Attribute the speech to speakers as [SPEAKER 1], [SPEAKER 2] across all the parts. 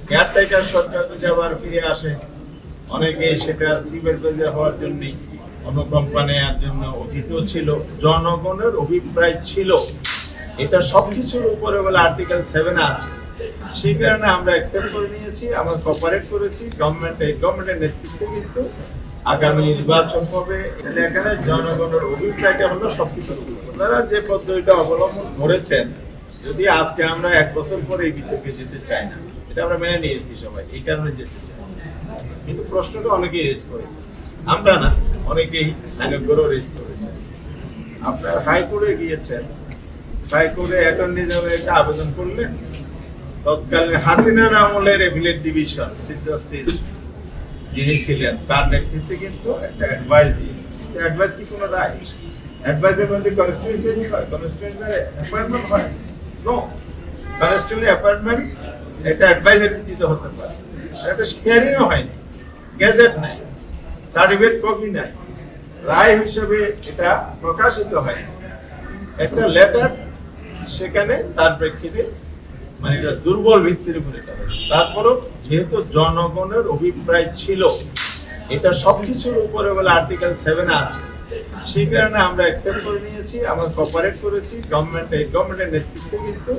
[SPEAKER 1] Caretaker সরকার যদি আবার ফিরে আসে, অনেকে সেটা সিমেন্ট বাজার হওয়ার জন্য অনুকম্পা নেওয়ার জন্য অতীত ছিল, জনগণের অভিপ্রায় ছিল, এটা সবকিছুর উপরে বলে আর্টিকেল 7 আছে। সেই কারণে আমরা অ্যাকসেপ্ট করে নিয়েছি, আমরা কোঅপারেট করেছি। গভর্নমেন্টের নেতৃত্বে কিন্তু আগামী নির্বাচন হবে। এখানে জনগণের অভিপ্রায়টা হলো সবকিছুর উপরে। আপনারা যে পদ্ধতিটা অবলম্বন করেছেন, যদি আজকে আমরা 1 বছর পরে এই বিতর্কে যেতে চাই না, এটা আমরা মেনে নিয়েছি সবাই, এই কারণে যেতে চাই। কিন্তু প্রশ্নটা অনেকেই রেজ করেছে, আমরা না, অনেকেই আইনজ্ঞরাও রেজ করেছে। আপনার হাইকোর্টে গিয়েছেন, হাইকোর্টে অ্যাটর্নি জেনারেল একটা আবেদন করলেন, তৎকালীন হাসিনার আমলের এপিলেট ডিভিশন চিফ জাস্টিস যিনি ছিলেন তার নেতৃত্বে কিন্তু একটা অ্যাডভাইস দিয়ে, অ্যাডভাইস কি কোনো রায়? অ্যাডভাইসের মধ্যে কনস্টিটিউশন হয়, কনস্টিটিউশন অ্যাপয়েন্টমেন্ট হয়? নো, কনস্টিটিউশন অ্যাপয়েন্টমেন্ট একটা অ্যাডভাইসের ভিত্তিতে হতে পারে, একটা হিয়ারিংও হয়নি, গ্যাজেট নাই, সার্টিফিকেট কপি নাই, রায় হিসেবে এটা প্রকাশিত হয়, একটা লেটার, সেখানে তার প্রেক্ষিতে মানে এটা দুর্বল ভিত্তির উপরে। তারপরও যেহেতু জনগণের অভিপ্রায় ছিল, এটা সবকিছুর উপরে বলে আর্টিকেল 7 আছে, সেই কারণে আমরা অ্যাকসেপ্ট করে নিয়েছি, আমরা কোঅপারেট করেছি। গভর্নমেন্টের নেতৃত্বে কিন্তু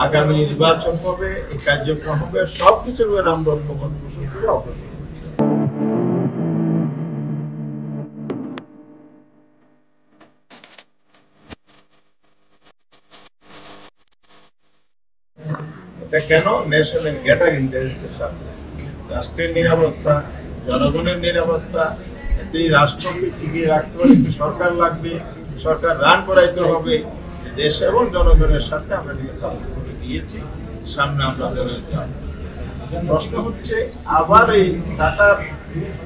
[SPEAKER 1] আগামী নির্বাচন হবে, এই কার্যক্রম হবে, সবকিছুর উপরে আমরা ঐক্যমত পোষণ করে অগ্রসর। এটা কেন? ন্যাশনাল গ্রেটার ইন্টারেস্টের সাথে রাষ্ট্রের নিরাপত্তা, জনগণের নিরাপত্তা, এই রাষ্ট্রকে টিকিয়ে রাখতে হলে একটি সরকার লাগবে, সরকার রান করাইতে হবে, দেশ এবং জনগণের সাথে আমরা সাপোর্ট করে দিয়েছি, সামনে আমরা যাব। প্রশ্ন হচ্ছে আবার এই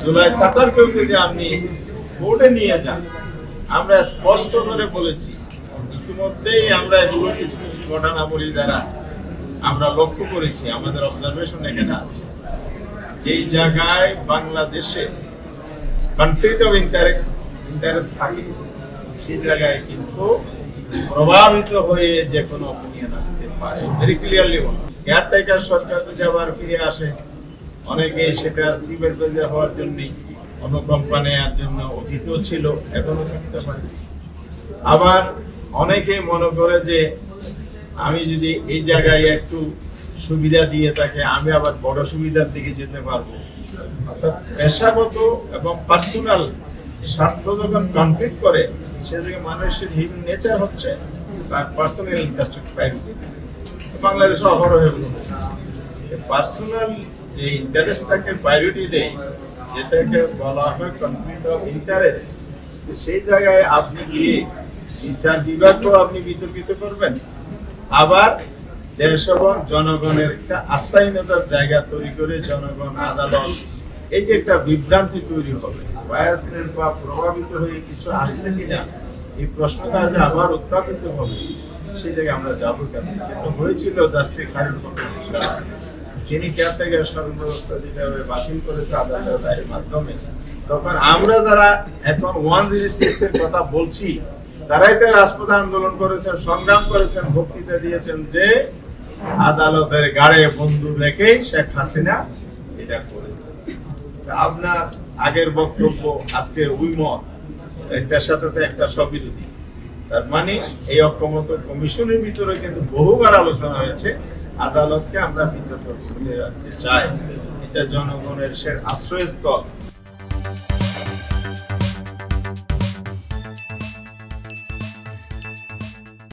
[SPEAKER 1] জুলাই 7 যদি আপনি কোর্টে নিয়ে যান, আমরা স্পষ্ট করে বলেছি, ইতিমধ্যেই আমরা এগুলো কিছু কিছু ঘটনাবলী দ্বারা আমরা লক্ষ্য করেছি, আমাদের অবজারভেশন এখানে আছে, যেই জায়গায় বাংলাদেশে কনফ্লিক্ট অফ ইন্টারেস্ট থাকে, সেই জায়গায় কিন্তু প্রভাবিত হয়ে যে কোনো অপিনিয়ন আসতে পারে। ভেরি ক্লিয়ারলি বলা, কেয়ারটেকার সরকার যদি আবার ফিরে আসে, অনেকে সেটা সিমেন্ট বাজার হওয়ার জন্য অনুকম্পা নেওয়ার জন্য অতীত ছিল, এখনো থাকতে পারে। আবার অনেকে মনে করে যে আমি যদি এই জায়গায় একটু সুবিধা দিয়ে থাকে, আমি আবার বড় সুবিধার দিকে যেতে পারবো। অর্থাৎ পেশাগত এবং পার্সোনাল স্বার্থ যখন কনফ্লিক্ট করে, সে জায়গায় মানুষের হিউম্যান নেচার হচ্ছে তার পার্সোনাল ইন্টারেস্ট প্রায়োরিটি। বাংলাদেশে অহরহ পার্সোনাল যে ইন্টারেস্টটাকে প্রায়োরিটি দেয়, যেটাকে বলা হয় কনফ্লিক্ট অফ ইন্টারেস্ট, সেই জায়গায় আপনি গিয়ে বিচার বিভাগকেও আপনি বিতর্কিত করবেন, আবার দেশ এবং জনগণের একটা আস্থাহীনতার জায়গা তৈরি করে জনগণ, আদালত, এই যে একটা বিভ্রান্তি তৈরি হবে, বায়াসনেস বা প্রভাবিত হয়ে কিছু আসছে কিনা, এই প্রশ্নটা যে আবার উত্থাপিত হবে, সেই জায়গায় আমরা যাবো কেন? যেটা হয়েছিল জাস্টিস খালিদ মোহাম্মদ, তিনি কেয়ারটেকার শাসন ব্যবস্থা যেভাবে বাতিল করেছে আদালতের রায়ের মাধ্যমে, তখন আমরা যারা এখন 106 এর কথা বলছি, তারাই তো রাজপথ আন্দোলন করেছেন, সংগ্রাম করেছেন, বক্তৃতা দিয়েছেন যে আদালতের গাড়ে বন্দুক রেখেই শেখ হাসিনা এটা করেছে। আপনার আগের বক্তব্য, আজকের উইমত, একটার সাথে একটা সবিরোধী। তার মানে এই ঐক্যমত কমিশনের ভিতরে কিন্তু বহুবার আলোচনা হয়েছে, আদালতকে আমরা বিতর্ক করতে চাই, এটা জনগণের আশ্রয়স্থল।